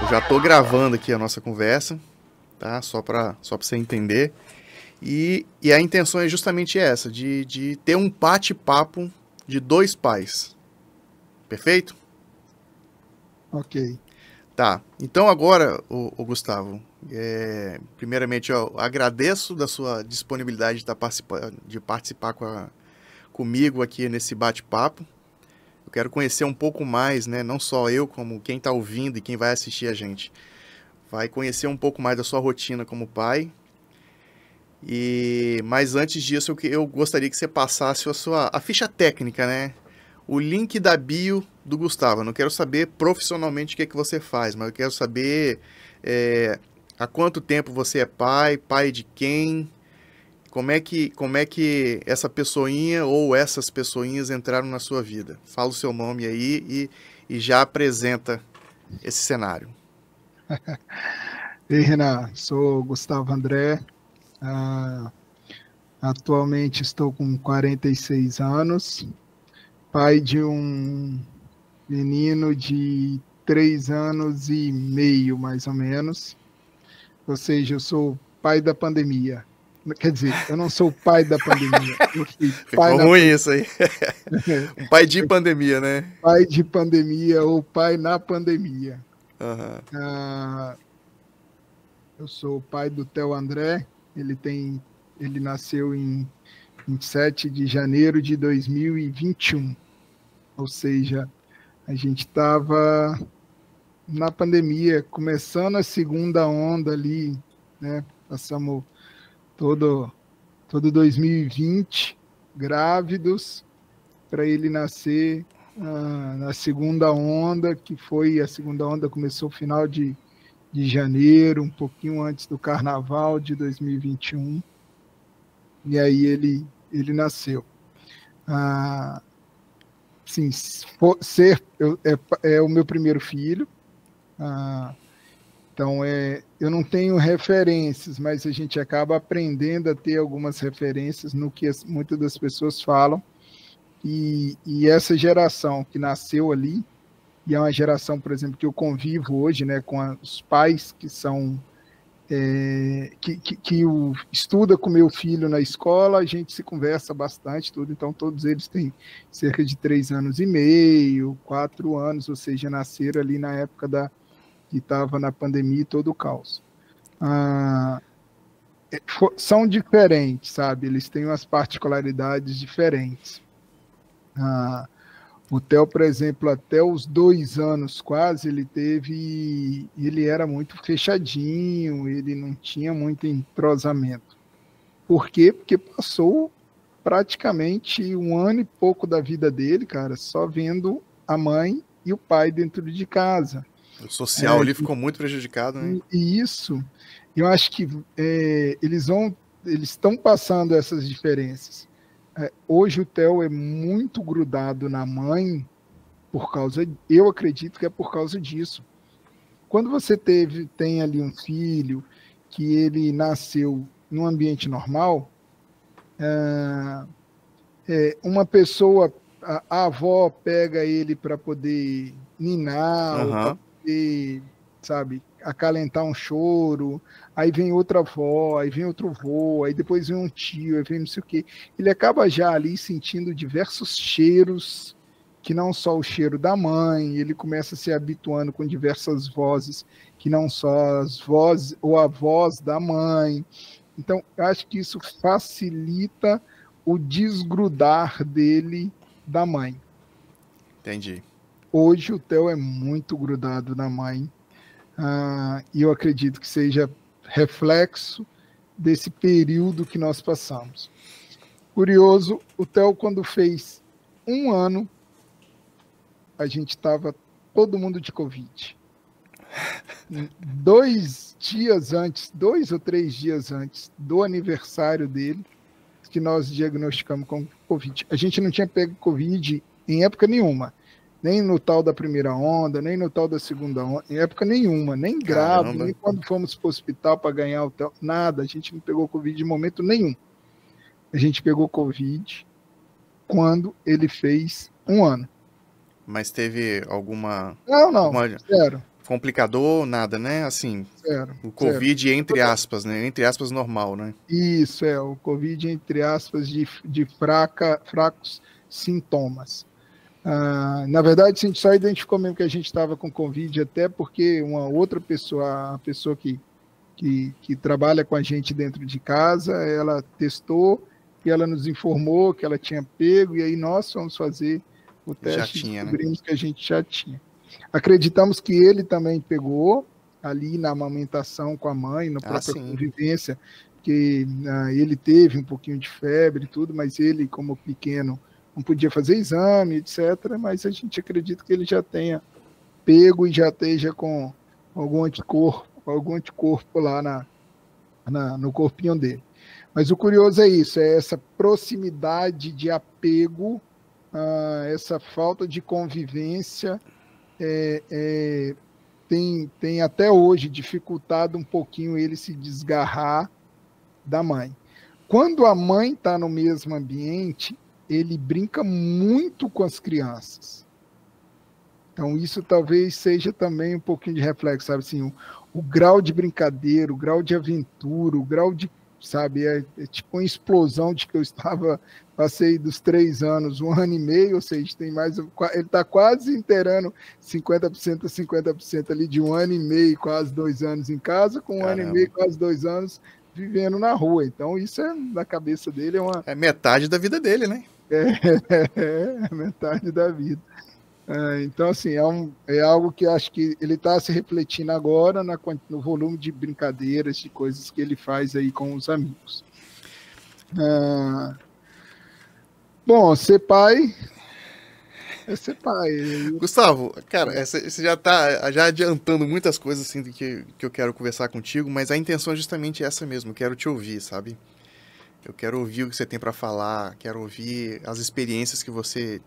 Eu já tô gravando aqui a nossa conversa, tá? Só pra você entender. E a intenção é justamente essa, de ter um bate-papo de dois pais. Perfeito? Ok. Tá. Então agora, o Gustavo, primeiramente eu agradeço da sua disponibilidade de participar comigo aqui nesse bate-papo. Eu quero conhecer um pouco mais, né? Não só eu, como quem está ouvindo e quem vai assistir a gente. Vai conhecer um pouco mais da sua rotina como pai. Mas antes disso, eu gostaria que você passasse a ficha técnica, né? O link da bio do Gustavo. Eu não quero saber profissionalmente o que é que você faz, mas eu quero saber é, há quanto tempo você é pai, pai de quem, como é que essa pessoinha ou essas pessoinhas entraram na sua vida. Fala o seu nome aí e já apresenta esse cenário. Ei, Renan, sou Gustavo André. ah, Atualmente estou com 46 anos, pai de um menino de 3 anos e meio, mais ou menos. Ou seja, eu sou pai da pandemia. Quer dizer, eu não sou pai da pandemia, eu fui pai Ficou na ruim pandemia. isso aí. Um pai de pandemia, né? Pai de pandemia ou pai na pandemia. Aham. Ah, eu sou o pai do Theo André. Ele nasceu em 27 de janeiro de 2021. Ou seja, a gente estava na pandemia, começando a segunda onda ali, né? Passamos todo, todo 2020 grávidos para ele nascer na segunda onda, que foi a segunda onda começou no final de janeiro, um pouquinho antes do carnaval de 2021, e aí ele nasceu. Ah, sim, é o meu primeiro filho. Ah, então, eu não tenho referências, mas a gente acaba aprendendo a ter algumas referências no que muitas das pessoas falam. E essa geração que nasceu ali, e é uma geração, por exemplo, que eu convivo hoje, né, com os pais que são estuda com meu filho na escola, a gente se conversa bastante, tudo, então todos eles têm cerca de 3 anos e meio, 4 anos, ou seja, nasceram ali na época que estava na pandemia e todo o caos. Ah, São diferentes, sabe? Eles têm umas particularidades diferentes. Ah, o Theo, por exemplo, até os 2 anos quase, ele era muito fechadinho, ele não tinha muito entrosamento. Por quê? Porque passou praticamente 1 ano e pouco da vida dele, cara, só vendo a mãe e o pai dentro de casa. O social É, ali ficou muito prejudicado, né? e isso, eu acho que eles estão passando essas diferenças. Hoje o Theo é muito grudado na mãe eu acredito que é por causa disso. Quando você tem ali um filho que ele nasceu num ambiente normal, uma pessoa, a avó pega ele para poder ninar ou para Aham. poder, sabe, acalentar um choro. Aí vem outra avó, aí vem outro vô, aí depois vem um tio, aí vem não sei o quê. Ele acaba já ali sentindo diversos cheiros, que não só o cheiro da mãe, ele começa a se habituando com diversas vozes, que não só as vozes ou a voz da mãe. Então, eu acho que isso facilita o desgrudar dele da mãe. Entendi. Hoje o Theo é muito grudado na mãe, e eu acredito que seja reflexo desse período que nós passamos. Curioso, o Theo, quando fez 1 ano, a gente estava todo mundo de Covid. 2 dias antes, 2 ou 3 dias antes do aniversário dele, que nós diagnosticamos com Covid. A gente não tinha pego Covid em época nenhuma, nem no tal da primeira onda, nem no tal da segunda onda, em época nenhuma, nem grávido, Caramba. nem quando fomos para o hospital para ganhar o tal, nada. A gente não pegou Covid de momento nenhum. A gente pegou Covid quando ele fez 1 ano. Mas teve alguma, Não, não, alguma. zero. complicador, nada, né? Assim, Zero, o zero. Covid, entre aspas, né? Entre aspas, normal, né? Isso, o Covid, entre aspas, de fracos sintomas. Na verdade, a gente só identificou mesmo que a gente estava com Covid, até porque uma outra pessoa, a pessoa que trabalha com a gente dentro de casa, ela testou e ela nos informou que ela tinha pego, e aí nós fomos fazer o Já teste e tinha, né? descobrimos que a gente já tinha. Acreditamos que ele também pegou ali na amamentação com a mãe, na Ah, própria sim. convivência, que ele teve um pouquinho de febre e tudo, mas ele, como pequeno, não podia fazer exame, etc. Mas a gente acredita que ele já tenha pego e já esteja com algum anticorpo lá no corpinho dele. Mas o curioso é isso, é essa proximidade de apego, essa falta de convivência tem até hoje dificultado um pouquinho ele se desgarrar da mãe. Quando a mãe está no mesmo ambiente, ele brinca muito com as crianças. Então, isso talvez seja também um pouquinho de reflexo, sabe? Assim, o grau de brincadeira, o grau de aventura, o grau de, sabe, é tipo uma explosão de que eu passei dos 3 anos, 1 ano e meio, ou seja, tem mais, ele está quase inteirando 50% a 50% ali de 1 ano e meio, quase 2 anos em casa, com 1 ano e meio, Caramba. quase 2 anos vivendo na rua. Então, isso na cabeça dele É metade da vida dele, né? é metade da vida. Então, assim, é algo que eu acho que ele está se refletindo agora no volume de brincadeiras, de coisas que ele faz aí com os amigos. Bom, ser pai é ser pai. Gustavo, cara, você já tá já adiantando muitas coisas assim que eu quero conversar contigo, mas a intenção é justamente essa mesmo. Eu quero te ouvir, sabe? Eu quero ouvir o que você tem pra falar, quero ouvir as experiências que você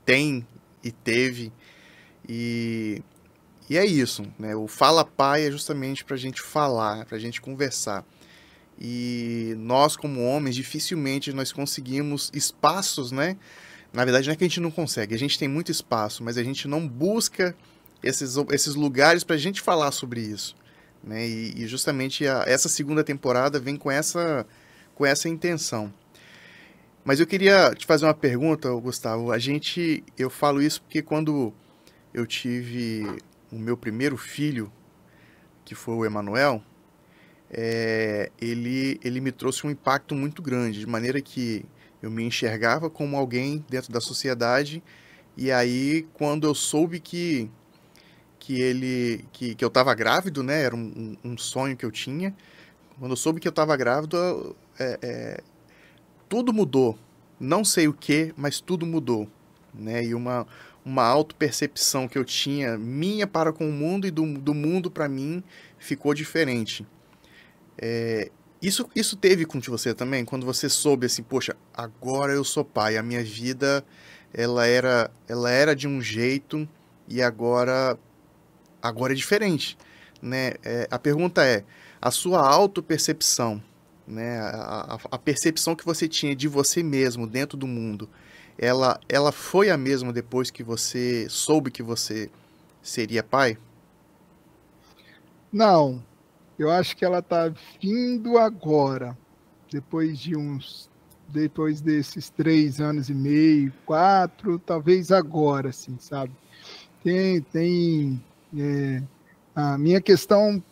tem e teve. E, e é isso, né? O Fala Pai é justamente pra gente falar, pra gente conversar. E nós, como homens, dificilmente nós conseguimos espaços, né? Na verdade, não é que a gente não consegue, a gente tem muito espaço, mas a gente não busca esses lugares para a gente falar sobre isso. Né? E justamente essa segunda temporada vem com essa intenção. Mas eu queria te fazer uma pergunta, Gustavo. Eu falo isso porque quando eu tive o meu primeiro filho, que foi o Emanuel, ele me trouxe um impacto muito grande, de maneira que eu me enxergava como alguém dentro da sociedade, e aí quando eu soube que eu estava grávido, né, era um sonho que eu tinha, quando eu soube que eu estava grávido, tudo mudou. Não sei o que, mas tudo mudou. Né? E uma autopercepção que eu tinha, minha para com o mundo e do mundo para mim, ficou diferente. Isso teve com você também? Quando você soube assim, poxa, agora eu sou pai, a minha vida ela era de um jeito e agora é diferente, né? A pergunta é, a sua autopercepção, né? A percepção que você tinha de você mesmo dentro do mundo, ela foi a mesma depois que você soube que você seria pai? Não, eu acho que ela está vindo agora, depois desses 3 anos e meio, 4, talvez agora, assim, sabe? É, a minha questão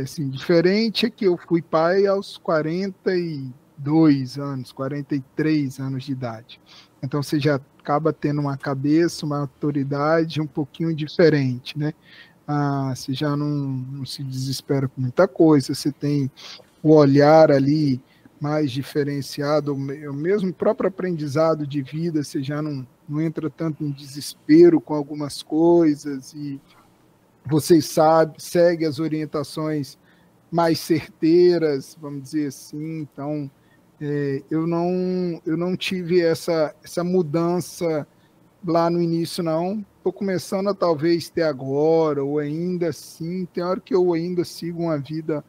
assim, diferente é que eu fui pai aos 42 anos, 43 anos de idade. Então você já acaba tendo uma cabeça, uma autoridade um pouquinho diferente, né? Você já não se desespera com muita coisa, você tem o olhar ali mais diferenciado, o mesmo próprio aprendizado de vida, você já não entra tanto em desespero com algumas coisas e vocês segue as orientações mais certeiras, vamos dizer assim. Então, eu não tive essa mudança lá no início, não. Estou começando a talvez ter agora, ou ainda assim, tem hora que eu ainda sigo uma vida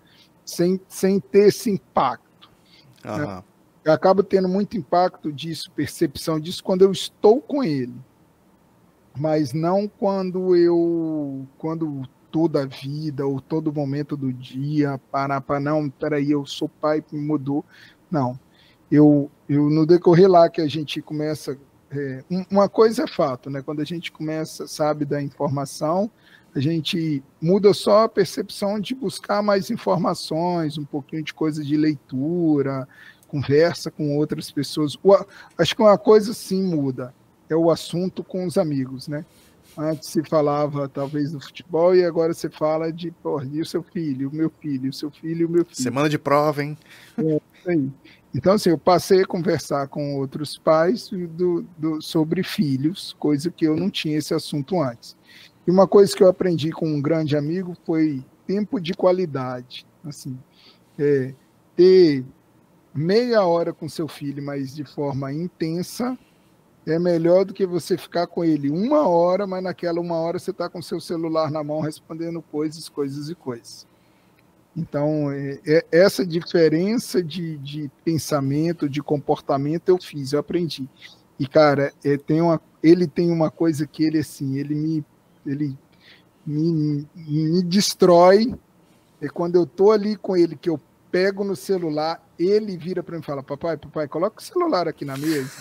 sem ter esse impacto. Né? Aham. Eu acabo tendo muito impacto disso, percepção disso, quando eu estou com ele. mas não quando toda a vida ou todo momento do dia parar para não, peraí, eu sou pai, me mudou. Não, eu no decorrer lá que a gente começa, uma coisa é fato, né? Quando a gente começa, sabe, da informação, a gente muda só a percepção de buscar mais informações, um pouquinho de coisa de leitura, conversa com outras pessoas. Acho que uma coisa sim muda, é o assunto com os amigos, né? Antes se falava talvez do futebol e agora você fala de, pô, e o seu filho, o meu filho, o seu filho e o meu filho. Semana de prova, hein? É, isso aí. Então, assim, eu passei a conversar com outros pais sobre filhos, coisa que eu não tinha esse assunto antes. E uma coisa que eu aprendi com um grande amigo foi tempo de qualidade. Assim, ter meia hora com seu filho, mas de forma intensa, é melhor do que você ficar com ele uma hora, mas naquela uma hora você está com seu celular na mão respondendo coisas, coisas e coisas. Então, essa diferença de pensamento, de comportamento eu fiz, eu aprendi. E, cara, ele tem uma coisa que ele, assim, ele me destrói. É quando eu tô ali com ele, que eu pego no celular, ele vira para mim e fala, papai, coloca o celular aqui na mesa.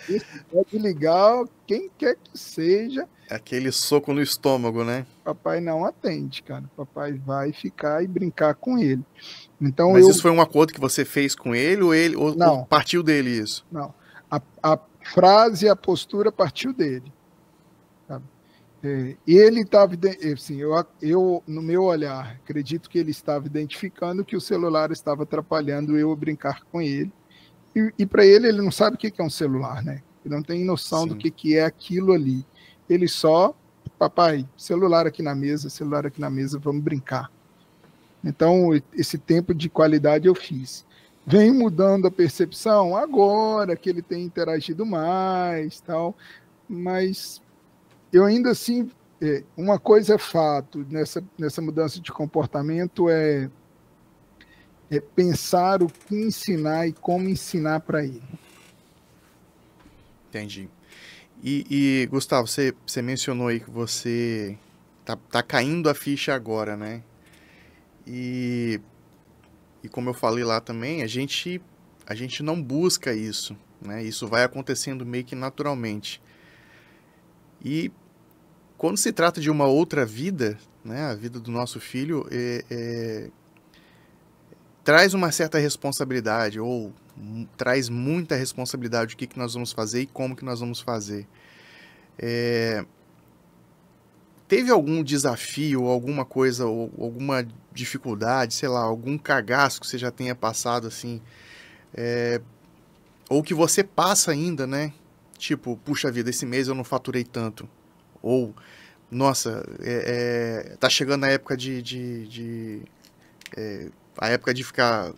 Isso pode ligar quem quer que seja. Aquele soco no estômago, né? Papai não atende, cara. Papai vai ficar e brincar com ele. Então Mas isso foi um acordo que você fez com ele ou não, partiu dele isso? não. A frase, a postura partiu dele. Sabe? Ele estava, assim, eu, no meu olhar, acredito que ele estava identificando que o celular estava atrapalhando eu brincar com ele. E para ele não sabe o que é um celular, né? Ele não tem noção Sim. do que é aquilo ali. Ele só, papai, celular aqui na mesa, vamos brincar. Então, esse tempo de qualidade eu fiz. Vem mudando a percepção agora que ele tem interagido mais, tal, mas eu ainda assim, uma coisa é fato nessa mudança de comportamento é pensar o que ensinar e como ensinar para ele. Entendi. E Gustavo, você mencionou aí que você tá caindo a ficha agora, né? E como eu falei lá também, a gente não busca isso, né? Isso vai acontecendo meio que naturalmente. E quando se trata de uma outra vida, né? A vida do nosso filho, traz uma certa responsabilidade, ou traz muita responsabilidade o que nós vamos fazer e como que nós vamos fazer. Teve algum desafio, alguma coisa, ou alguma dificuldade, sei lá, algum cagaço que você já tenha passado, assim, ou que você passa ainda, né? Tipo, puxa vida, esse mês eu não faturei tanto. Ou, nossa, tá chegando a época a época de ficar...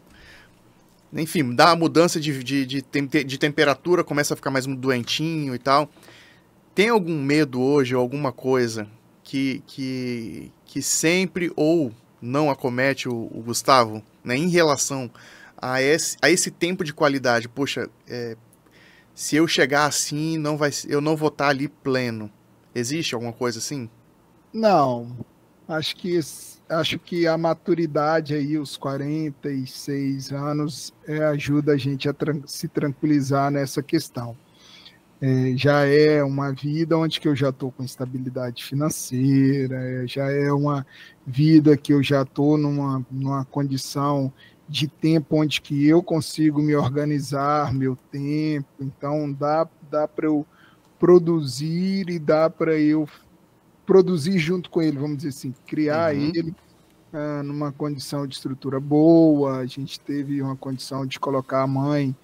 Enfim, dá uma mudança de temperatura, começa a ficar mais doentinho e tal. Tem algum medo hoje, ou alguma coisa que sempre ou não acomete o Gustavo, né, em relação a esse tempo de qualidade? Poxa, se eu chegar assim, eu não vou estar ali pleno. Existe alguma coisa assim? Não, acho que a maturidade aí, os 46 anos, ajuda a gente a se tranquilizar nessa questão. Já é uma vida onde que eu já estou com estabilidade financeira, já é uma vida que eu já estou numa condição de tempo onde que eu consigo me organizar meu tempo, então dá para eu produzir e dá para eu produzir junto com ele, vamos dizer assim, criar Uhum. ele numa condição de estrutura boa. A gente teve uma condição de colocar a mãe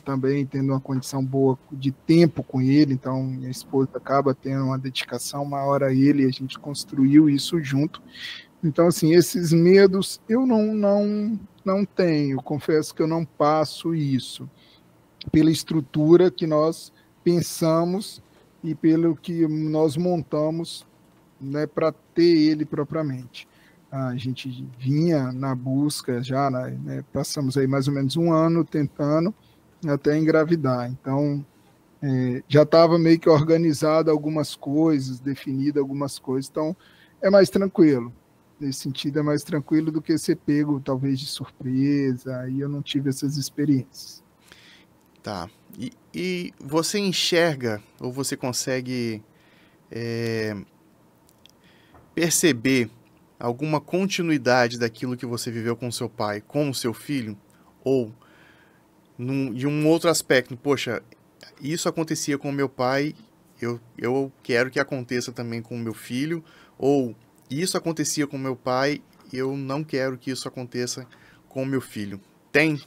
também tendo uma condição boa de tempo com ele, então minha esposa acaba tendo uma dedicação maior a ele e a gente construiu isso junto. Então, assim, esses medos eu não tenho, confesso que eu não passo isso pela estrutura que nós pensamos e pelo que nós montamos, né, para ter ele propriamente. A gente vinha na busca já, né, passamos aí mais ou menos um ano tentando até engravidar. Então, Já estava meio que organizado algumas coisas, definido algumas coisas, então é mais tranquilo. Nesse sentido, é mais tranquilo do que ser pego, talvez, de surpresa, aí eu não tive essas experiências. Tá. E você enxerga, ou você consegue perceber alguma continuidade daquilo que você viveu com seu pai, com o seu filho? Ou de um outro aspecto, poxa, isso acontecia com meu pai, eu quero que aconteça também com o meu filho, ou isso acontecia com meu pai, eu não quero que isso aconteça com o meu filho. Tem?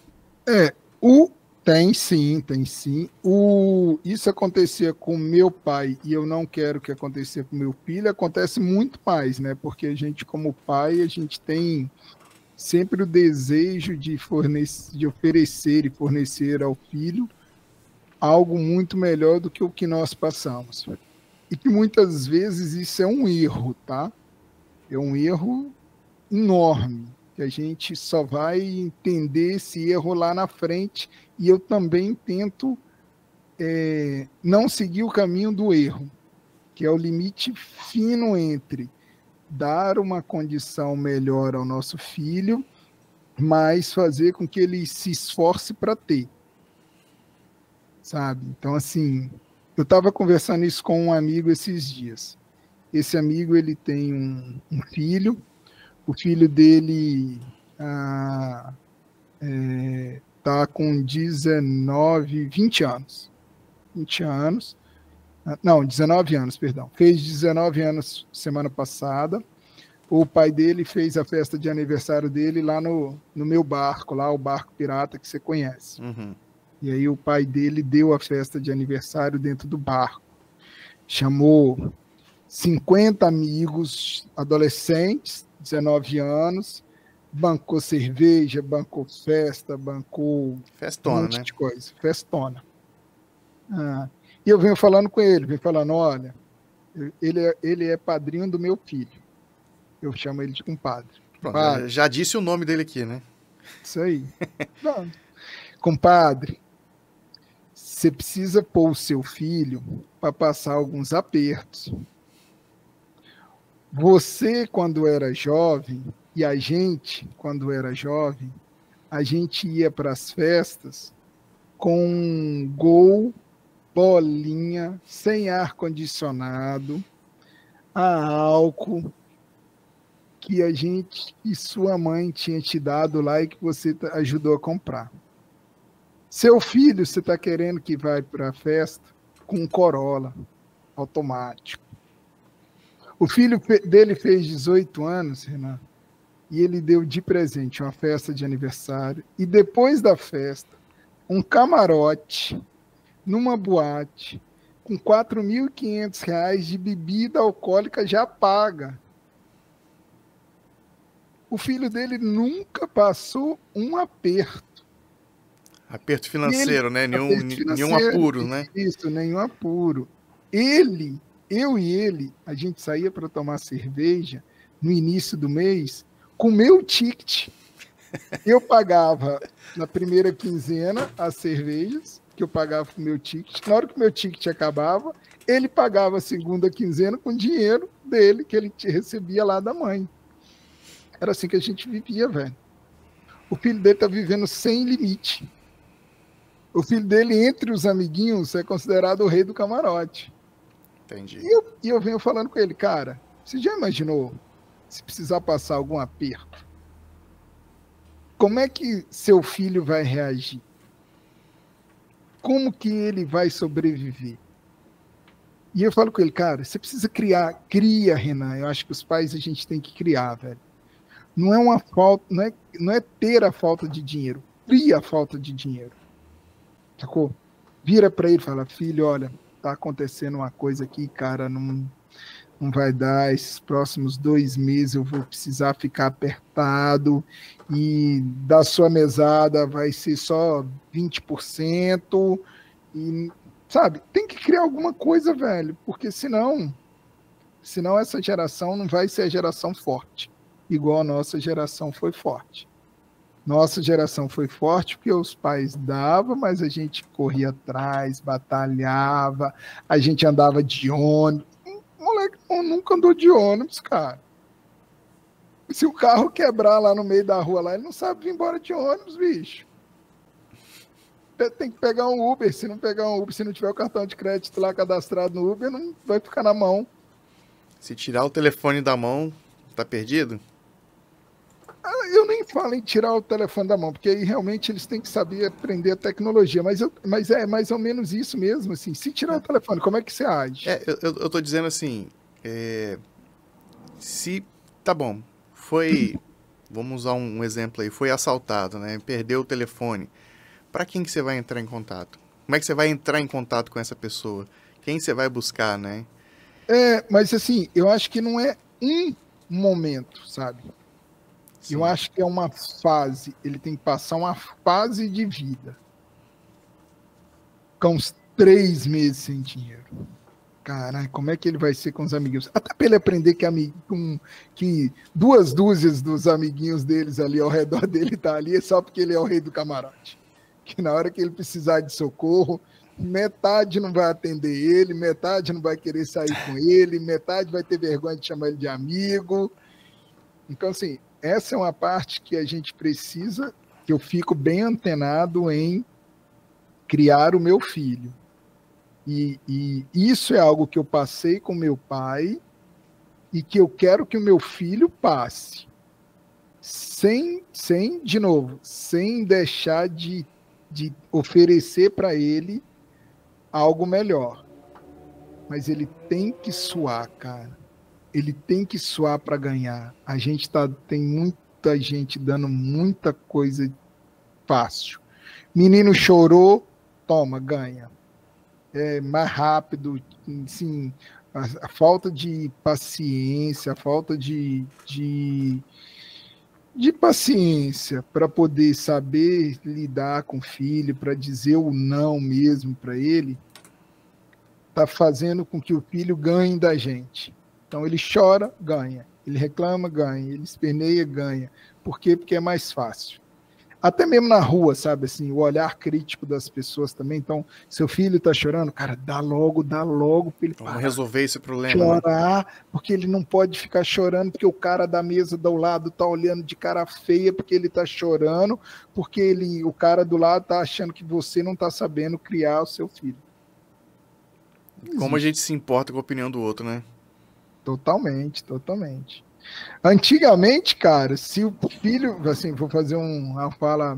É, o tem sim, tem sim. Isso acontecia com meu pai e eu não quero que aconteça com meu filho, acontece muito mais, né? Porque a gente, como pai, a gente tem sempre o desejo de fornecer, de oferecer e fornecer ao filho algo muito melhor do que o que nós passamos. E que muitas vezes isso é um erro, tá? É um erro enorme, que a gente só vai entender esse erro lá na frente, e eu também tento não seguir o caminho do erro, que é o limite fino entre dar uma condição melhor ao nosso filho, mas fazer com que ele se esforce para ter, sabe? Então, assim, eu estava conversando isso com um amigo esses dias. Esse amigo, ele tem um filho, o filho dele tá com 19, 20 anos. 20 anos. Não, 19 anos, perdão. Fez 19 anos semana passada. O pai dele fez a festa de aniversário dele lá no meu barco, lá o barco pirata que você conhece. Uhum. E aí o pai dele deu a festa de aniversário dentro do barco. Chamou 50 amigos, adolescentes, 19 anos, bancou cerveja, bancou festa, bancou um Festona, monte né? de coisa, festona. E eu venho falando com ele, venho falando, olha, ele é padrinho do meu filho. Eu chamo ele de compadre. Pronto, Compadre, já disse o nome dele aqui, né? isso aí. Não. Compadre, você precisa pôr o seu filho para passar alguns apertos. Você, quando era jovem, e a gente, quando era jovem, a gente ia para as festas com gol, bolinha, sem ar-condicionado, a álcool que a gente e sua mãe tinha te dado lá e que você ajudou a comprar. Seu filho, você está querendo que vá para a festa com um Corolla automático. O filho dele fez 18 anos, Renan, e ele deu de presente uma festa de aniversário e depois da festa, um camarote numa boate com R$ 4.500 de bebida alcoólica já paga. O filho dele nunca passou um aperto. Aperto financeiro, né? Aperto Nenhum financeiro, apuro, né? isso, nenhum apuro. Eu e ele, a gente saía para tomar cerveja no início do mês com meu ticket. Eu pagava na primeira quinzena as cervejas, que eu pagava com o meu ticket. Na hora que o meu ticket acabava, ele pagava a segunda quinzena com dinheiro dele, que ele recebia lá da mãe. Era assim que a gente vivia, velho. O filho dele tá vivendo sem limite. O filho dele, entre os amiguinhos, é considerado o rei do camarote. Entendi. E eu venho falando com ele, cara, você já imaginou se precisar passar algum aperto? Como é que seu filho vai reagir? Como que ele vai sobreviver? E eu falo com ele, cara, você precisa cria, Renan. Eu acho que os pais a gente tem que criar, velho. Não é uma falta, não é ter a falta de dinheiro, cria a falta de dinheiro. Sacou? Vira para ele e fala, filho, olha, tá acontecendo uma coisa aqui, cara, não vai dar, esses próximos 2 meses eu vou precisar ficar apertado e da sua mesada vai ser só 20% e, sabe, tem que criar alguma coisa, velho, porque senão essa geração não vai ser a geração forte, igual a nossa geração foi forte. Nossa geração foi forte porque os pais davam, mas a gente corria atrás, batalhava, a gente andava de ônibus. Moleque nunca andou de ônibus, cara. Se o carro quebrar lá no meio da rua, lá, ele não sabe vir embora de ônibus, bicho. Tem que pegar um Uber. Se não pegar um Uber, se não tiver o cartão de crédito lá cadastrado no Uber, não vai ficar na mão. Se tirar o telefone da mão, tá perdido? Eu nem falo em tirar o telefone da mão, porque aí realmente eles têm que saber aprender a tecnologia. Mas é mais ou menos isso mesmo, assim. Se tirar o telefone, como é que você age? Eu tô dizendo assim, se, tá bom, foi, vamos usar um exemplo aí, foi assaltado, né? Perdeu o telefone. Para quem que você vai entrar em contato? Como é que você vai entrar em contato com essa pessoa? Quem você vai buscar, né? Mas assim, eu acho que não é um momento, sabe? Sim. Eu acho que é uma fase. Ele tem que passar uma fase de vida. Com uns 3 meses sem dinheiro. Caralho, como é que ele vai ser com os amiguinhos? Até para ele aprender que 2 dúzias dos amiguinhos deles ali ao redor dele tá ali, é só porque ele é o rei do camarote. Que na hora que ele precisar de socorro, metade não vai atender ele, metade não vai querer sair com ele, metade vai ter vergonha de chamar ele de amigo. Então, assim, essa é uma parte que a gente precisa, que eu fico bem antenado em criar o meu filho. E isso é algo que eu passei com meu pai e que eu quero que o meu filho passe. De novo, sem deixar de oferecer para ele algo melhor. Mas ele tem que suar, cara. Ele tem que suar para ganhar. Tem muita gente dando muita coisa fácil. Menino chorou, toma, ganha. Mais rápido, assim, a falta de paciência, a falta de paciência para poder saber lidar com o filho, para dizer o não mesmo para ele, está fazendo com que o filho ganhe da gente. Então ele chora, ganha. Ele reclama, ganha. Ele esperneia, ganha. Por quê? Porque é mais fácil. Até mesmo na rua, sabe, assim, o olhar crítico das pessoas também. Então, seu filho está chorando, cara, dá logo para ele parar. Vamos resolver esse problema. Chorar, né? Porque ele não pode ficar chorando, porque o cara da mesa do lado tá olhando de cara feia, porque ele tá chorando, porque o cara do lado tá achando que você não tá sabendo criar o seu filho. Como a gente se importa com a opinião do outro, né? Totalmente, totalmente. Antigamente, cara, se o filho, assim, vou fazer uma fala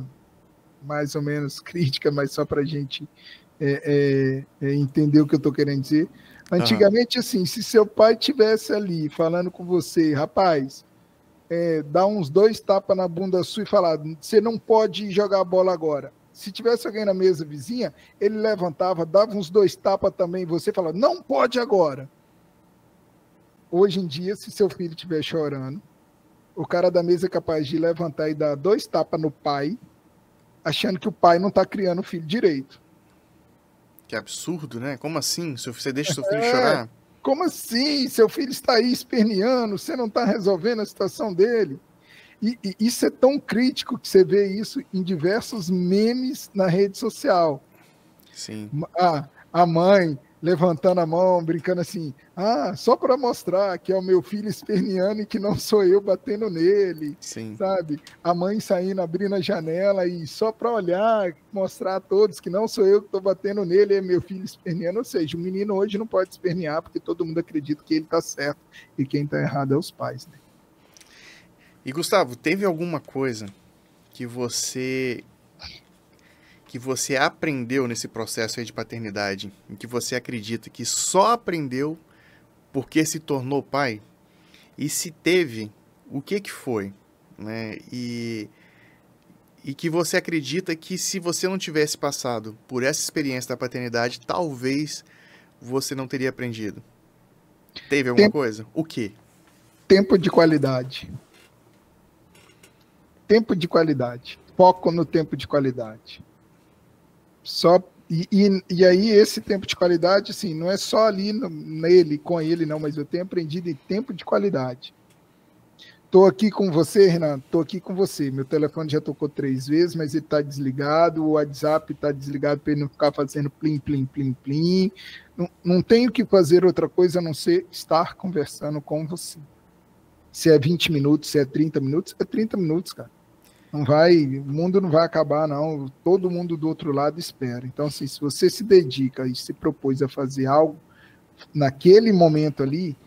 mais ou menos crítica, mas só para a gente entender o que eu estou querendo dizer. Antigamente, assim, se seu pai tivesse ali falando com você, rapaz, dá uns 2 tapas na bunda sua e falar, você não pode jogar a bola agora. Se tivesse alguém na mesa vizinha, ele levantava, dava uns 2 tapas também, você falava, não pode agora. Hoje em dia, se seu filho estiver chorando, o cara da mesa é capaz de levantar e dar 2 tapas no pai, achando que o pai não está criando o filho direito. Que absurdo, né? Como assim? Você deixa seu filho chorar? Como assim? Seu filho está aí esperneando, você não está resolvendo a situação dele. E isso é tão crítico que você vê isso em diversos memes na rede social. Sim. A mãe levantando a mão, brincando assim, só para mostrar que é o meu filho esperneando e que não sou eu batendo nele. Sim. Sabe? A mãe saindo, abrindo a janela e só para olhar, mostrar a todos que não sou eu que estou batendo nele, é meu filho esperneando. Ou seja, o menino hoje não pode espernear porque todo mundo acredita que ele está certo e quem está errado é os pais, né? E Gustavo, teve alguma coisa que você aprendeu nesse processo aí de paternidade, em que você acredita que só aprendeu porque se tornou pai? E se teve, o que foi? Né? E que você acredita que se você não tivesse passado por essa experiência da paternidade, talvez você não teria aprendido? Teve alguma coisa? O quê? Tempo de qualidade. Tempo de qualidade. Foco no tempo de qualidade. E aí esse tempo de qualidade, assim, não é só ali com ele, não, mas eu tenho aprendido em tempo de qualidade. Tô aqui com você, Renan. Tô aqui com você. Meu telefone já tocou 3 vezes, mas ele tá desligado. O WhatsApp tá desligado para ele não ficar fazendo plim, plim, plim, plim. Não tenho que fazer outra coisa a não ser estar conversando com você. Se é 20 minutos, se é 30 minutos, é 30 minutos, cara. Não vai, o mundo não vai acabar, não. Todo mundo do outro lado espera. Então, assim, se você se dedica e se propôs a fazer algo naquele momento ali,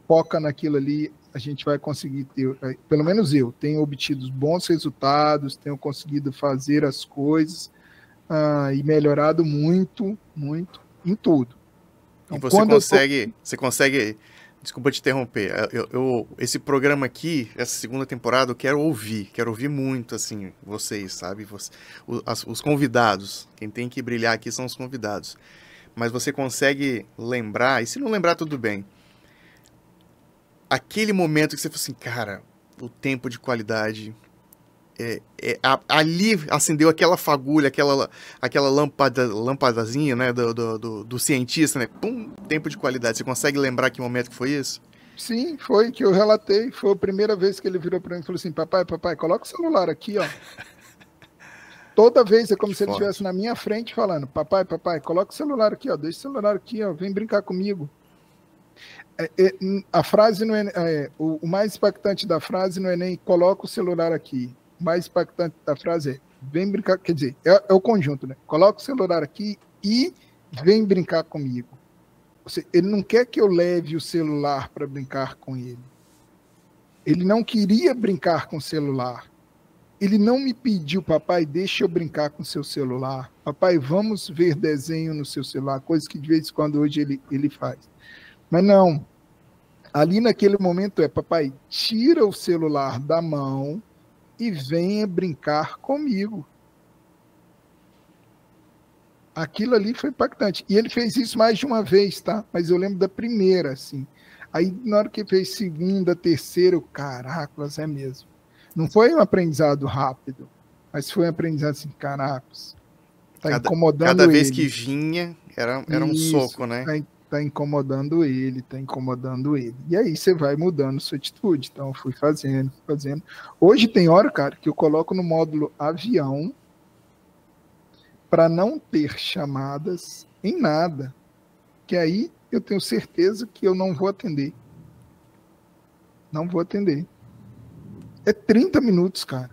foca naquilo ali, a gente vai conseguir ter, pelo menos eu, tenho obtido bons resultados, tenho conseguido fazer as coisas e melhorado muito, muito em tudo. Então, e você consegue, desculpa te interromper, esse programa aqui, essa segunda temporada, eu quero ouvir muito, assim, vocês, sabe, os convidados, quem tem que brilhar aqui são os convidados, mas você consegue lembrar, e se não lembrar tudo bem, aquele momento que você falou assim, cara, o tempo de qualidade, ali acendeu aquela fagulha, aquela lampadazinha, né, do cientista, né, pum, tempo de qualidade. Você consegue lembrar que momento que foi isso? Sim, foi que eu relatei, foi a primeira vez que ele virou para mim e falou assim, papai, coloca o celular aqui, ó. Toda vez é como se ele estivesse na minha frente falando, papai, coloca o celular aqui, ó, deixa o celular aqui, ó, vem brincar comigo. A frase não o mais impactante da frase não é nem coloca o celular aqui. O mais impactante da frase é vem brincar, quer dizer, é o conjunto, né? Coloca o celular aqui e vem brincar comigo. Ele não quer que eu leve o celular para brincar com ele. Ele não queria brincar com o celular. Ele não me pediu, papai, deixa eu brincar com o seu celular. Papai, vamos ver desenho no seu celular, coisa que de vez em quando hoje ele faz. Mas não, ali naquele momento papai, tira o celular da mão e venha brincar comigo. Aquilo ali foi impactante. E ele fez isso mais de uma vez, tá? Mas eu lembro da primeira, assim. Aí, na hora que fez segunda, terceira, caracas, é mesmo. Não foi um aprendizado rápido, mas foi um aprendizado assim, caracas. Tá incomodando ele. Cada vez que vinha, era um soco, né? Tá incomodando ele. E aí você vai mudando sua atitude. Então eu fui fazendo. Hoje tem hora, cara, que eu coloco no módulo avião para não ter chamadas em nada. Que aí eu tenho certeza que eu não vou atender. Não vou atender. É 30 minutos, cara,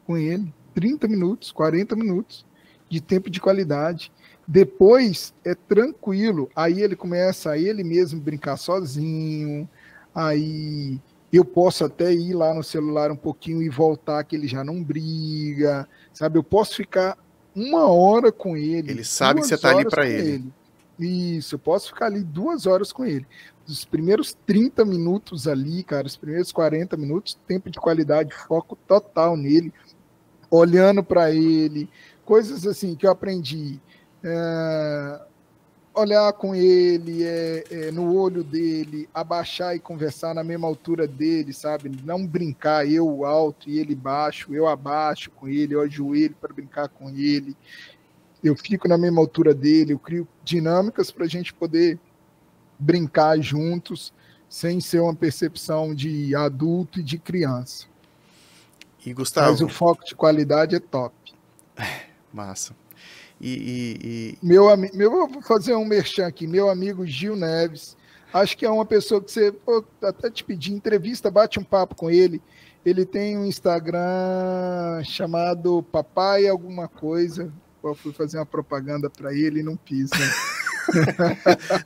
com ele. 30 minutos, 40 minutos de tempo de qualidade. Depois é tranquilo, aí ele começa a ele mesmo brincar sozinho, aí eu posso até ir lá no celular um pouquinho e voltar que ele já não briga, sabe? Eu posso ficar 1 hora com ele. Ele sabe que você está ali para ele. Isso, eu posso ficar ali 2 horas com ele. Os primeiros 30 minutos ali, cara, os primeiros 40 minutos, tempo de qualidade, foco total nele, olhando para ele, coisas assim que eu aprendi. Olhar com ele, no olho dele, abaixar e conversar na mesma altura dele, sabe? Não brincar, eu alto e ele baixo, eu abaixo com ele, eu ajoelho para brincar com ele, eu fico na mesma altura dele, eu crio dinâmicas para a gente poder brincar juntos, sem ser uma percepção de adulto e de criança. E Gustavo... Mas o foco de qualidade é top. Massa. Vou fazer um merchan aqui, meu amigo Gil Neves, acho que é uma pessoa que você até te pedir entrevista, bate um papo com ele. Ele tem um Instagram chamado Papai Alguma Coisa. Eu fui fazer uma propaganda para ele e não fiz, né?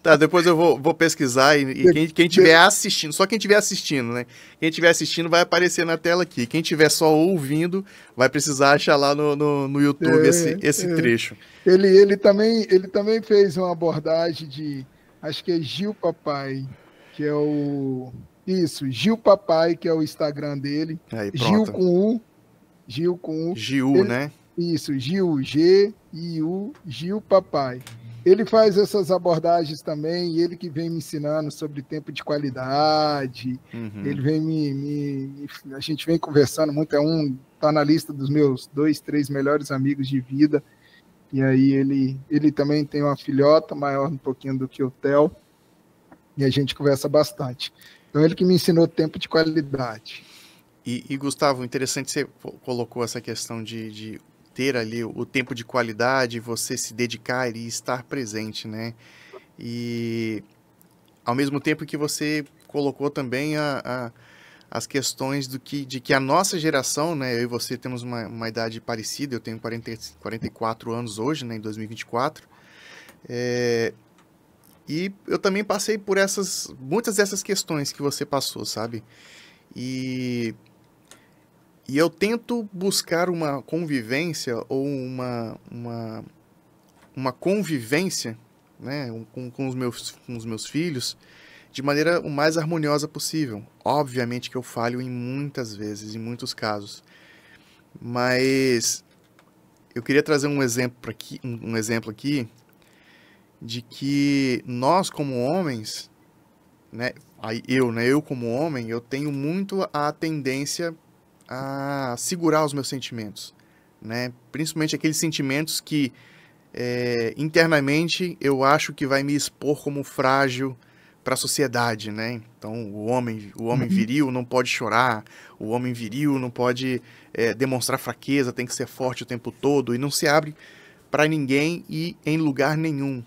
Tá, depois eu vou pesquisar e quem estiver assistindo, só quem estiver assistindo, né? Quem estiver assistindo vai aparecer na tela aqui. Quem estiver só ouvindo vai precisar achar lá no YouTube esse trecho. Ele também fez uma abordagem de, acho que é Gil Papai, que é o... Isso, Gil Papai, que é o Instagram dele. Aí, Gil com U. Gil, né? Isso, Gil, G-I-U, Gil Papai. Ele faz essas abordagens também, e ele que vem me ensinando sobre tempo de qualidade. Uhum. Ele vem a gente vem conversando muito, tá na lista dos meus 2, 3 melhores amigos de vida. E aí ele também tem uma filhota maior um pouquinho do que o Theo, e a gente conversa bastante. Então ele que me ensinou tempo de qualidade. E Gustavo, interessante você colocou essa questão de ter ali o tempo de qualidade, você se dedicar e estar presente, né? E ao mesmo tempo que você colocou também as questões de que a nossa geração, né? Eu e você temos uma idade parecida, eu tenho 44 anos hoje, né? Em 2024. E eu também passei por muitas dessas questões que você passou, sabe? E E eu tento buscar uma convivência ou uma convivência, né, com os meus filhos de maneira o mais harmoniosa possível. Obviamente que eu falho em muitas vezes, em muitos casos. Mas eu queria trazer um exemplo aqui de que nós como homens, né, eu como homem, eu tenho muito a tendência a segurar os meus sentimentos, né? Principalmente aqueles sentimentos que internamente eu acho que vai me expor como frágil para a sociedade, né? Então o homem Uhum. viril não pode chorar, o homem viril não pode demonstrar fraqueza, tem que ser forte o tempo todo e não se abre para ninguém e em lugar nenhum.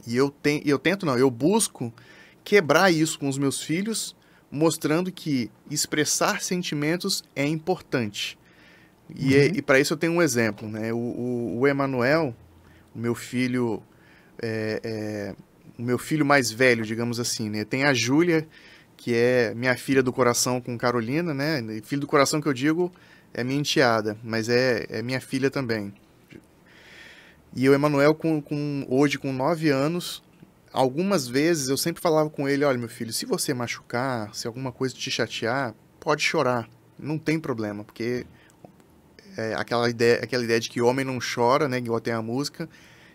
E eu busco quebrar isso com os meus filhos, mostrando que expressar sentimentos é importante. Uhum. E para isso eu tenho um exemplo, né? O Emanuel, o meu filho, o meu filho mais velho, digamos assim, né? Tem a Júlia, que é minha filha do coração com Carolina, né? E filho do coração que eu digo é minha enteada, mas é minha filha também. E o Emanuel, hoje com 9 anos, algumas vezes eu sempre falava com ele, olha meu filho, se você machucar, se alguma coisa te chatear, pode chorar, não tem problema, porque aquela ideia de que homem não chora, né, igual tem a música,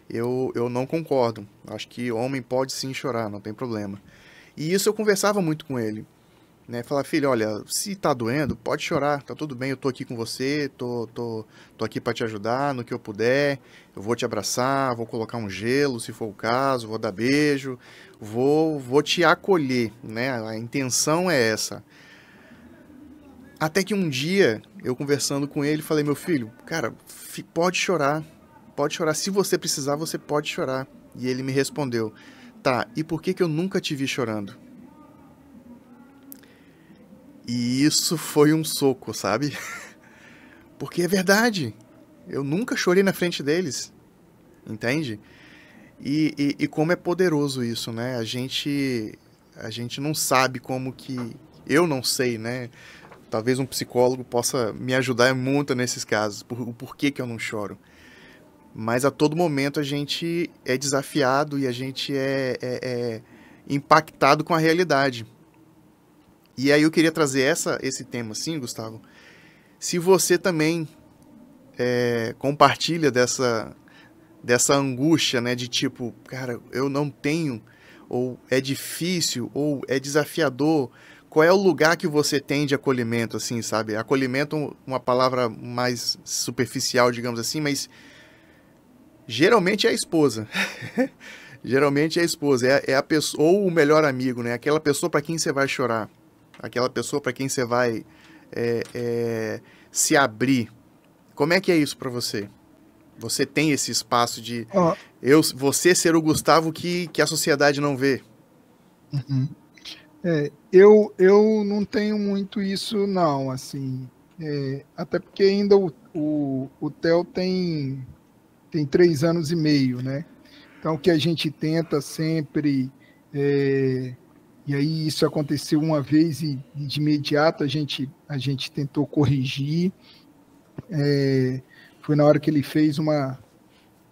eu não concordo. Acho que homem pode sim chorar, não tem problema. E isso eu conversava muito com ele, né? Falar, filho, olha, se tá doendo, pode chorar, tá tudo bem, eu tô aqui com você, tô aqui para te ajudar no que eu puder, eu vou te abraçar, vou colocar um gelo, se for o caso, vou dar beijo, vou te acolher, né? A intenção é essa. Até que um dia, eu conversando com ele, falei, meu filho, cara, pode chorar, se você precisar, você pode chorar. E ele me respondeu, tá, e por que que eu nunca te vi chorando? E isso foi um soco, sabe? Porque é verdade. Eu nunca chorei na frente deles, entende? E como é poderoso isso, né? A gente não sabe como que. Eu não sei, né? Talvez um psicólogo possa me ajudar muito nesses casos, o porquê que eu não choro. Mas a todo momento a gente é desafiado e a gente é impactado com a realidade. E aí eu queria trazer esse tema assim, Gustavo. Se você também compartilha dessa angústia, né, de tipo, cara, eu não tenho, ou é difícil, ou é desafiador. Qual é o lugar que você tem de acolhimento, assim, sabe? Acolhimento, uma palavra mais superficial, digamos assim, mas geralmente é a esposa. Geralmente é a esposa, é a pessoa, ou o melhor amigo, né? Aquela pessoa para quem você vai chorar, aquela pessoa para quem você vai se abrir. Como é que é isso para você? Você tem esse espaço de Ó, você ser o Gustavo que a sociedade não vê. uhum. Eu não tenho muito isso, não, assim. Até porque ainda o Theo tem 3 anos e meio, né? Então, o que a gente tenta sempre, e aí isso aconteceu uma vez e de imediato a gente tentou corrigir. Foi na hora que ele fez uma,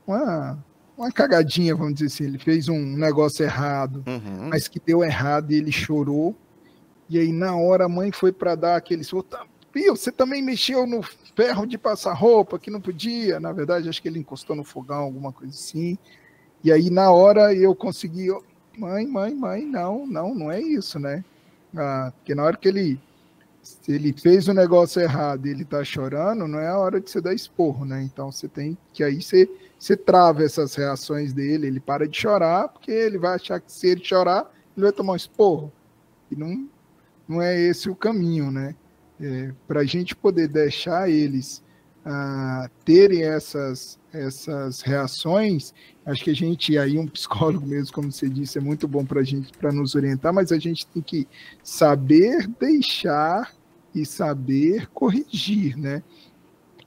uma cagadinha, vamos dizer assim, ele fez um negócio errado, Uhum. mas que deu errado e ele chorou. E aí, na hora, a mãe foi para dar aquele. Pio, você também mexeu no ferro de passar roupa, que não podia. Na verdade, acho que ele encostou no fogão, alguma coisa assim. E aí, na hora, eu consegui. Mãe, não é isso, né? Porque na hora que ele fez o negócio errado e ele tá chorando, não é a hora de você dar esporro, né? Então você tem que aí você trava essas reações dele, ele para de chorar, porque ele vai achar que se ele chorar, ele vai tomar um esporro. E não é esse o caminho, né? Para a gente poder deixar eles terem essas reações, acho que a gente, aí um psicólogo mesmo, como você disse, é muito bom para a gente, para nos orientar, mas a gente tem que saber deixar e saber corrigir, né?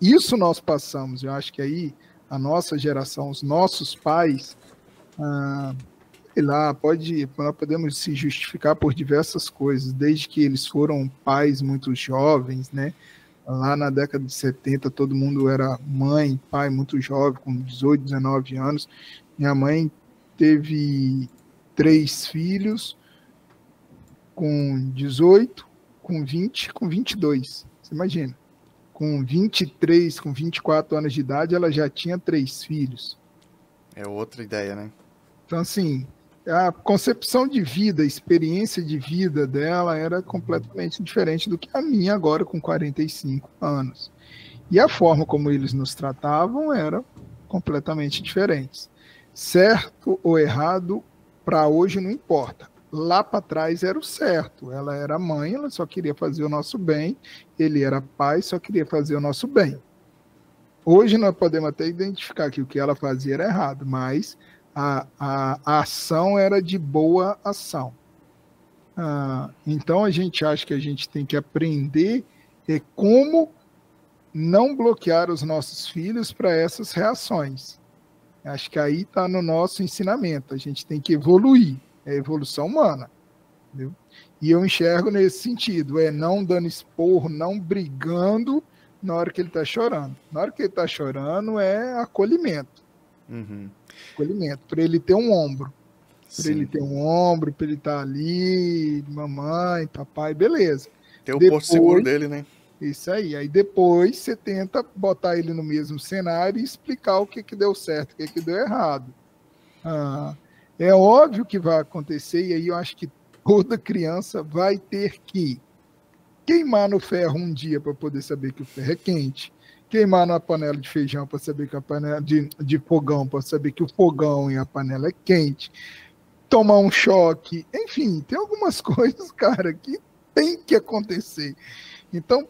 Isso nós passamos, eu acho que aí a nossa geração, os nossos pais, sei lá, nós podemos se justificar por diversas coisas, desde que eles foram pais muito jovens, né? Lá na década de 70, todo mundo era mãe, pai muito jovem, com 18, 19 anos. Minha mãe teve 3 filhos com 18, com 20, com 22. Você imagina? Com 23, com 24 anos de idade, ela já tinha 3 filhos. É outra ideia, né? Então, assim, a concepção de vida, a experiência de vida dela era completamente diferente do que a minha agora com 45 anos. E a forma como eles nos tratavam era completamente diferente. Certo ou errado, para hoje não importa. Lá para trás era o certo. Ela era mãe, ela só queria fazer o nosso bem. Ele era pai, só queria fazer o nosso bem. Hoje nós podemos até identificar que o que ela fazia era errado, mas a ação era de boa ação. Então a gente acha que a gente tem que aprender como não bloquear os nossos filhos para essas reações. Acho que aí está no nosso ensinamento. A gente tem que evoluir. É a evolução humana. Entendeu? E eu enxergo nesse sentido. Não dando esporro, não brigando na hora que ele está chorando. Na hora que ele está chorando é acolhimento. Uhum. Acolhimento. Para ele ter um ombro. Para ele Sim. ter um ombro, para ele estar ali, mamãe, papai, beleza. Ter o porto seguro dele, né? Isso aí. Aí depois você tenta botar ele no mesmo cenário e explicar o que deu certo, o que deu errado. É óbvio que vai acontecer, e aí eu acho que toda criança vai ter que queimar no ferro um dia para poder saber que o ferro é quente, queimar na panela de feijão para saber que a panela de fogão, para saber que o fogão e a panela é quente, tomar um choque, enfim, tem algumas coisas, cara, que tem que acontecer. Então,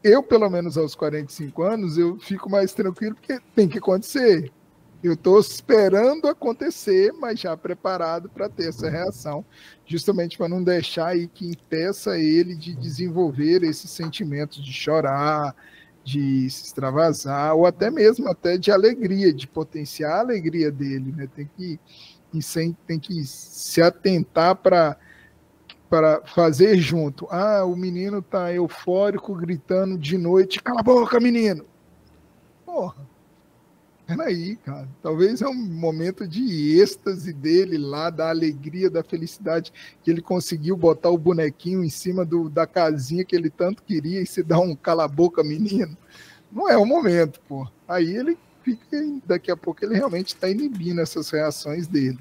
eu, pelo menos aos 45 anos, eu fico mais tranquilo porque tem que acontecer. Eu estou esperando acontecer, mas já preparado para ter essa reação, justamente para não deixar aí que impeça ele de desenvolver esses sentimentos de chorar, de se extravasar, ou até mesmo de alegria, de potenciar a alegria dele, né? Tem que se atentar para fazer junto. O menino tá eufórico, gritando de noite, cala a boca, menino! Porra! Peraí, cara. Talvez é um momento de êxtase dele lá, da alegria, da felicidade, que ele conseguiu botar o bonequinho em cima da casinha que ele tanto queria e se dá um cala-boca, menino. Não é o momento, pô. Aí ele fica, daqui a pouco ele realmente está inibindo essas reações dele.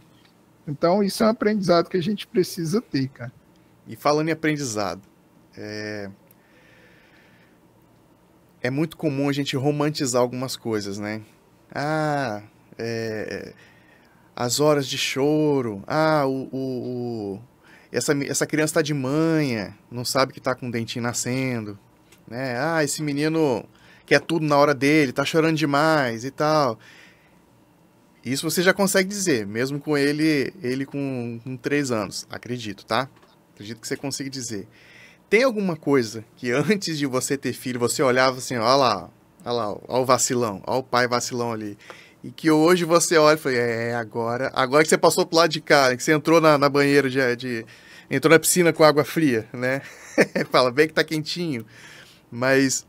Então, isso é um aprendizado que a gente precisa ter, cara. E falando em aprendizado, é muito comum a gente romantizar algumas coisas, né? As horas de choro, essa criança tá de manha, não sabe que tá com o dentinho nascendo, né? Esse menino quer tudo na hora dele, tá chorando demais e tal. Isso você já consegue dizer, mesmo com ele com 3 anos, acredito, tá? Acredito que você consiga dizer. Tem alguma coisa que antes de você ter filho, você olhava assim, olha lá, ó o vacilão, ó o pai vacilão ali. E que hoje você olha e fala, agora que você passou pro lado de cá, que você entrou na banheira entrou na piscina com água fria, né? Fala, bem que tá quentinho. Mas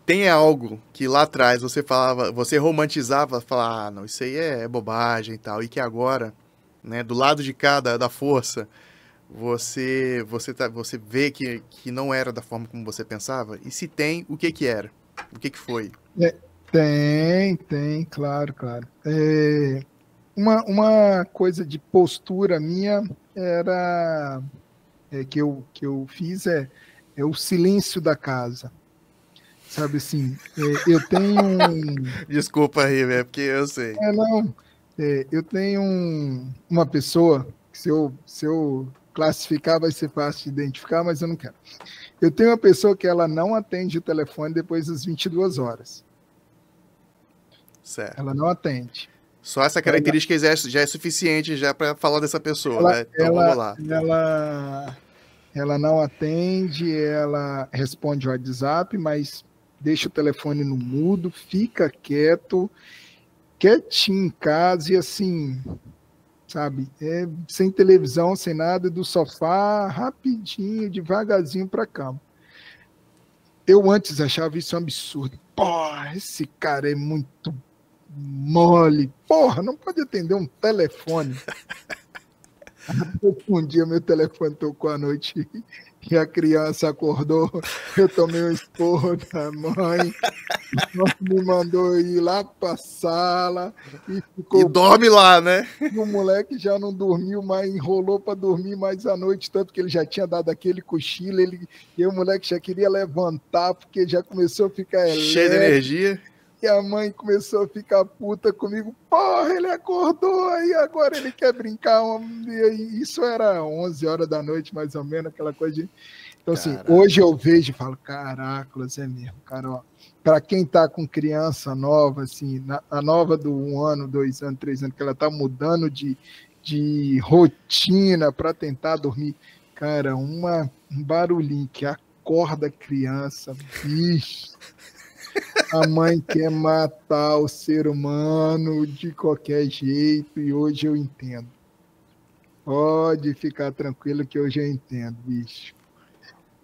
tem algo que lá atrás você romantizava, falava, não, isso aí é bobagem e tal. E que agora, né, do lado de cá da força, você vê que não era da forma como você pensava? E se tem, o que era? O que foi? Tem, claro. Uma coisa de postura minha era que eu fiz é o silêncio da casa. Sabe assim, eu tenho Desculpa aí, velho, porque eu sei. eu tenho uma pessoa que se eu classificar vai ser fácil de identificar, mas eu não quero. Eu tenho uma pessoa que ela não atende o telefone depois das 22 horas. Certo. Ela não atende. Só essa característica já é suficiente já para falar dessa pessoa, né? Então vamos lá. Ela não atende, ela responde o WhatsApp, mas deixa o telefone no mudo, fica quietinho em casa e assim, sabe? Sem televisão, sem nada, do sofá, rapidinho, devagarzinho para cama. Eu antes achava isso um absurdo. Porra, esse cara é muito mole. Porra, não pode atender um telefone. Um dia meu telefone tocou à noite e a criança acordou. Eu tomei um esporro da mãe. Me mandou ir lá para a sala e ficou. E dorme lá, né? O moleque já não dormiu mais, enrolou para dormir mais à noite, tanto que ele já tinha dado aquele cochilo. E o moleque já queria levantar, porque já começou a ficar cheio de energia. E a mãe começou a ficar puta comigo. Porra, ele acordou e agora ele quer brincar. E isso era 11 horas da noite, mais ou menos, aquela coisa de... Então, assim, hoje eu vejo e falo, caracolas, é mesmo, cara, ó. Para quem tá com criança nova, assim, a nova do 1 ano, 2 anos, 3 anos, que ela tá mudando de rotina para tentar dormir, cara, um barulhinho que acorda a criança, bicho. A mãe quer matar o ser humano de qualquer jeito e hoje eu entendo. Pode ficar tranquilo que hoje eu entendo, bicho.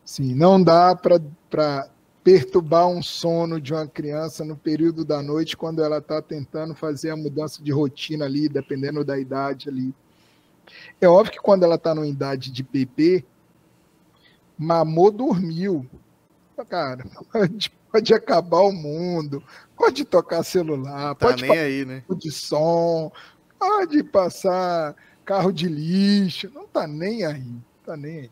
Sim, não dá para perturbar um sono de uma criança no período da noite quando ela está tentando fazer a mudança de rotina ali, dependendo da idade ali. É óbvio que quando ela está numa idade de bebê, mamou, dormiu. Cara, pode acabar o mundo, pode tocar celular, tá pode nem aí, né? de som, pode passar carro de lixo, não tá nem aí, tá nem aí.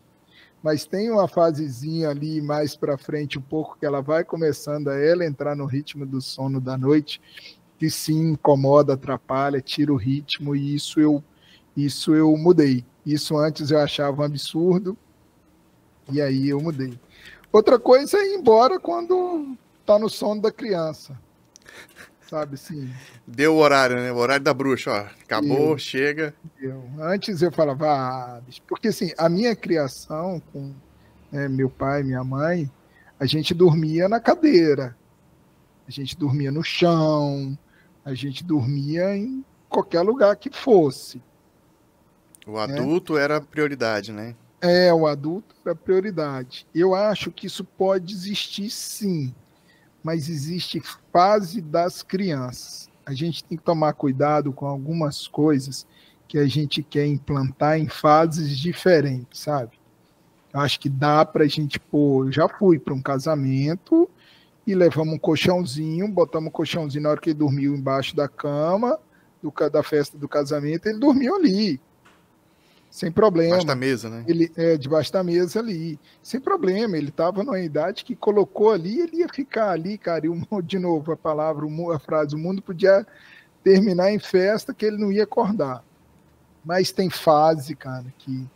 Mas tem uma fasezinha ali mais para frente um pouco que ela vai começando a ela entrar no ritmo do sono da noite, que sim incomoda, atrapalha, tira o ritmo e isso eu mudei. Isso antes eu achava um absurdo e aí eu mudei. Outra coisa é ir embora quando tá no sono da criança. Sabe, assim. Deu o horário, né? O horário da bruxa, ó. Acabou, chega. Antes eu falava, porque assim, a minha criação com meu pai, minha mãe, a gente dormia na cadeira, a gente dormia no chão, a gente dormia em qualquer lugar que fosse. O adulto era prioridade, né? O adulto era prioridade. Eu acho que isso pode existir sim, mas existe fase das crianças. A gente tem que tomar cuidado com algumas coisas que a gente quer implantar em fases diferentes, sabe? Eu acho que dá para a gente pôr. Eu já fui para um casamento e levamos um colchãozinho, botamos um colchãozinho na hora que ele dormiu embaixo da cama, da festa do casamento, ele dormiu ali. Sem problema. Debaixo da mesa, né? Debaixo da mesa ali. Sem problema. Ele estava numa idade que colocou ali, ele ia ficar ali, cara. E de novo, a frase, o mundo podia terminar em festa que ele não ia acordar. Mas tem fase, cara, que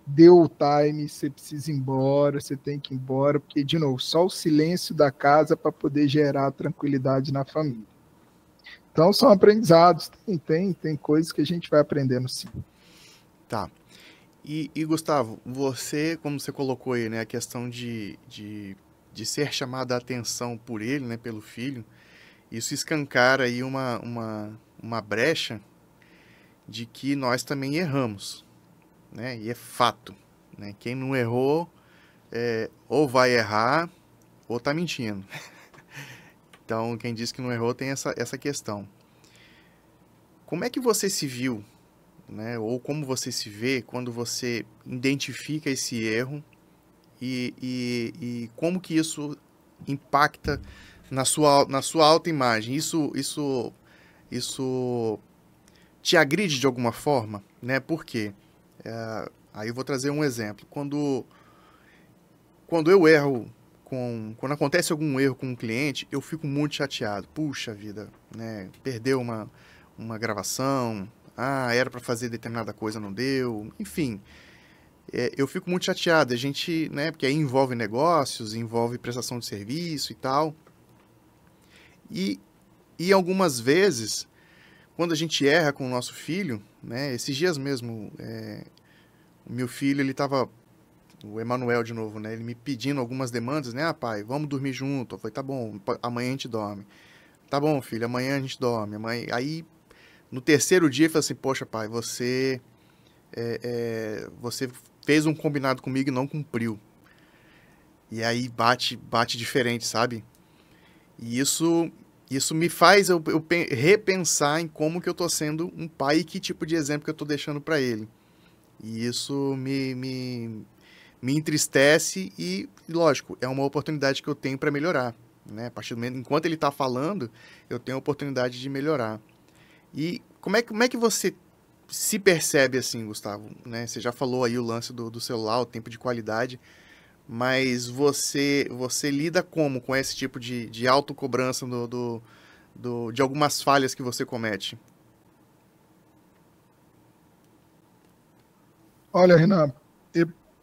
deu o time, você precisa ir embora, você tem que ir embora, porque, de novo, só o silêncio da casa para poder gerar tranquilidade na família. Então, são aprendizados. Tem coisas que a gente vai aprendendo sim. Tá. E Gustavo, você, como você colocou aí, né, a questão de ser chamada a atenção por ele, né, pelo filho, isso escancara aí uma brecha de que nós também erramos, né, e é fato, né, quem não errou ou vai errar ou tá mentindo. Então, quem diz que não errou tem essa questão. Como é que você se viu, né? Ou como você se vê quando você identifica esse erro e como que isso impacta na sua autoimagem? Isso te agride de alguma forma, né? Por quê? Aí eu vou trazer um exemplo. Quando eu erro, quando acontece algum erro com um cliente, eu fico muito chateado. Puxa vida, né? Perdeu uma gravação, era para fazer determinada coisa, não deu, enfim. eu fico muito chateado. A gente, né, porque aí envolve negócios, envolve prestação de serviço e tal. E, e algumas vezes, quando a gente erra com o nosso filho, né, esses dias mesmo, o meu filho, ele tava, o Emanuel de novo, né, ele me pedindo algumas demandas, né, pai, vamos dormir junto. Eu falei, tá bom, amanhã a gente dorme. Tá bom, filho, amanhã a gente dorme. Aí, no terceiro dia, ele falou assim, poxa, pai, você fez um combinado comigo e não cumpriu. E aí bate diferente, sabe? E isso me faz repensar em como que eu tô sendo um pai e que tipo de exemplo que eu tô deixando para ele. E isso me entristece e, lógico, é uma oportunidade que eu tenho para melhorar, né? A partir do momento, enquanto ele tá falando, eu tenho a oportunidade de melhorar. E como é que você se percebe assim, Gustavo, né? Você já falou aí o lance do celular, o tempo de qualidade, mas você lida como com esse tipo de autocobrança de algumas falhas que você comete? Olha, Renan,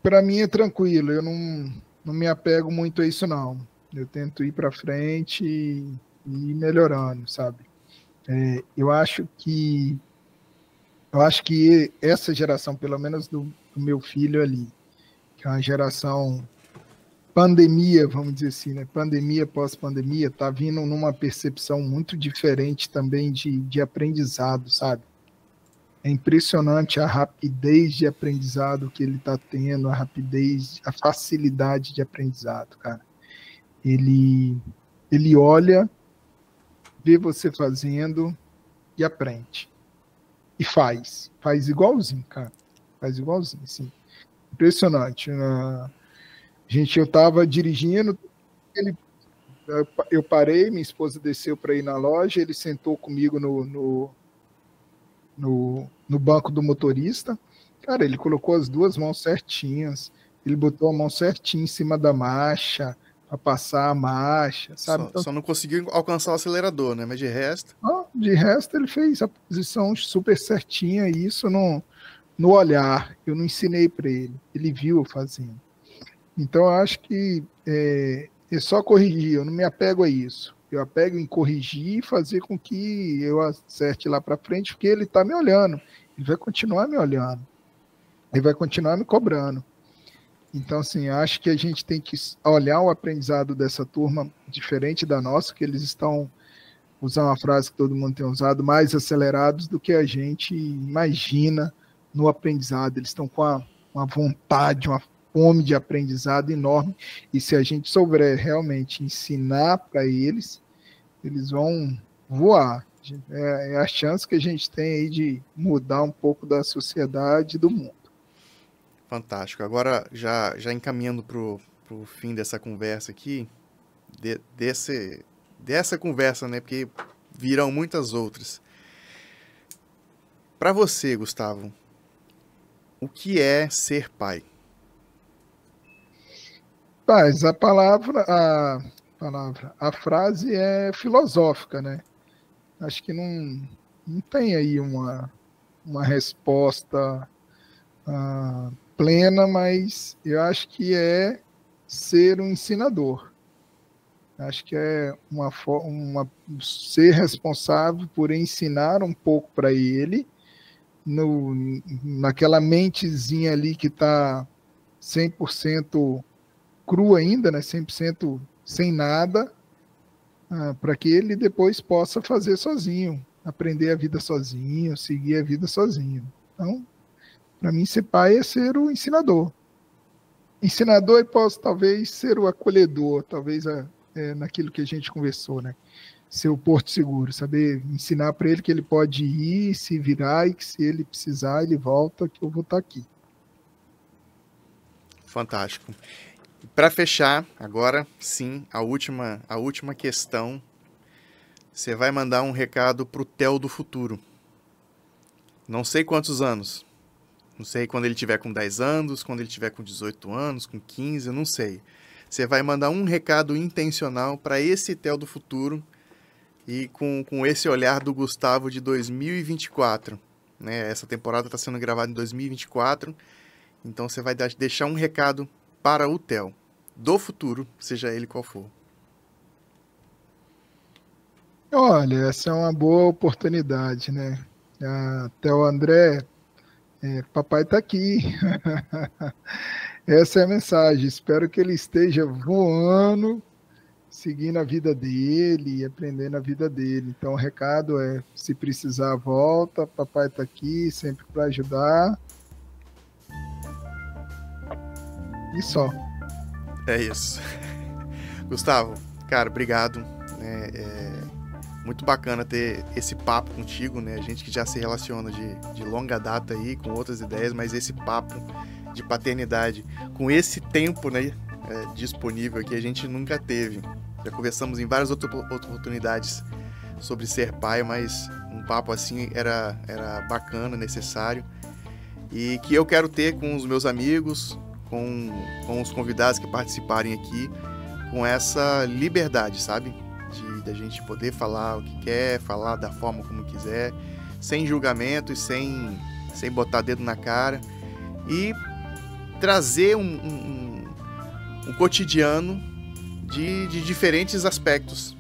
para mim é tranquilo, eu não me apego muito a isso, não. Eu tento ir para frente e ir melhorando, sabe? Eu acho que essa geração, pelo menos do meu filho ali, que é uma geração pandemia, vamos dizer assim, né? Pandemia pós-pandemia, tá vindo numa percepção muito diferente também de aprendizado, sabe? É impressionante a rapidez de aprendizado que ele está tendo, a rapidez, a facilidade de aprendizado, cara. Ele, ele olha, vê você fazendo e aprende. E faz igualzinho, cara. Faz igualzinho, assim. Impressionante. Gente, eu estava dirigindo, ele, eu parei, minha esposa desceu para ir na loja, ele sentou comigo no banco do motorista. Cara, ele colocou as duas mãos certinhas, ele botou a mão certinha em cima da marcha, para passar a marcha, sabe? Então, Só não conseguiu alcançar o acelerador, né? Mas de resto, de resto, ele fez a posição super certinha, e isso no olhar. Eu não ensinei para ele, ele viu eu fazendo. Então, eu acho que é só corrigir, eu não me apego a isso. Eu apego em corrigir e fazer com que eu acerte lá para frente, porque ele está me olhando. Ele vai continuar me olhando. Ele vai continuar me cobrando. Então, assim, acho que a gente tem que olhar o aprendizado dessa turma diferente da nossa, que eles estão, usando uma frase que todo mundo tem usado, mais acelerados do que a gente imagina no aprendizado. Eles estão com uma vontade, uma fome de aprendizado enorme. E se a gente souber realmente ensinar para eles, eles vão voar. É a chance que a gente tem aí de mudar um pouco da sociedade e do mundo. fantástico. Agora, já encaminhando pro fim dessa conversa aqui, dessa conversa, né? Porque virão muitas outras. Para você, Gustavo, o que é ser pai? Mas a frase é filosófica, né? Acho que não tem aí uma resposta plena, mas eu acho que é ser um ensinador. Acho que é ser responsável por ensinar um pouco para ele, naquela mentezinha ali que está 100% cru ainda, né? 100% sem nada, para que ele depois possa fazer sozinho, aprender a vida sozinho, seguir a vida sozinho. Então, para mim, ser pai é ser o ensinador. Ensinador, e posso talvez ser o acolhedor, talvez naquilo que a gente conversou, né? Ser o porto seguro, saber ensinar para ele que ele pode ir, se virar, e que se ele precisar, ele volta, que eu vou estar aqui. Fantástico. Para fechar, agora sim, a última questão. Você vai mandar um recado pro Theo do futuro. Não sei quantos anos. Não sei quando ele tiver com 10 anos, quando ele tiver com 18 anos, com 15, eu não sei. Você vai mandar um recado intencional para esse Theo do futuro e com esse olhar do Gustavo de 2024. Né? Essa temporada está sendo gravada em 2024 Então você vai deixar um recado para o Theo, do futuro, seja ele qual for. Olha, essa é uma boa oportunidade, né? Theo André, papai está aqui. Essa é a mensagem. Espero que ele esteja voando, seguindo a vida dele, aprendendo a vida dele. Então, o recado é: se precisar, volta. Papai está aqui, sempre para ajudar. E só. É isso. Gustavo, cara, obrigado. Muito bacana ter esse papo contigo, né? A gente que já se relaciona de longa data aí, com outras ideias, mas esse papo de paternidade, com esse tempo, né, disponível aqui, a gente nunca teve. Já conversamos em várias outras oportunidades sobre ser pai, mas um papo assim era bacana, necessário. E que eu quero ter com os meus amigos, com os convidados que participarem aqui, com essa liberdade, sabe? Da gente poder falar o que quer, falar da forma como quiser, sem julgamento e sem botar dedo na cara, e trazer um cotidiano de diferentes aspectos.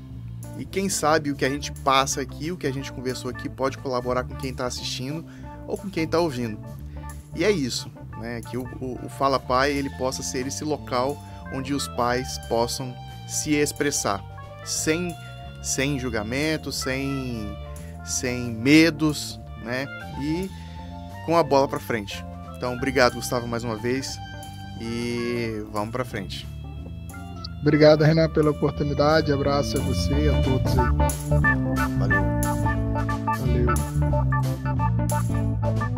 E quem sabe o que a gente passa aqui, o que a gente conversou aqui, pode colaborar com quem está assistindo ou com quem está ouvindo. E é isso, né? Que o Fala Pai ele possa ser esse local onde os pais possam se expressar, sem julgamento, sem medos, né? E com a bola para frente. Então, obrigado, Gustavo, mais uma vez, e vamos para frente. Obrigado, Renan, pela oportunidade. Abraço a você e a todos aí. Valeu. Valeu.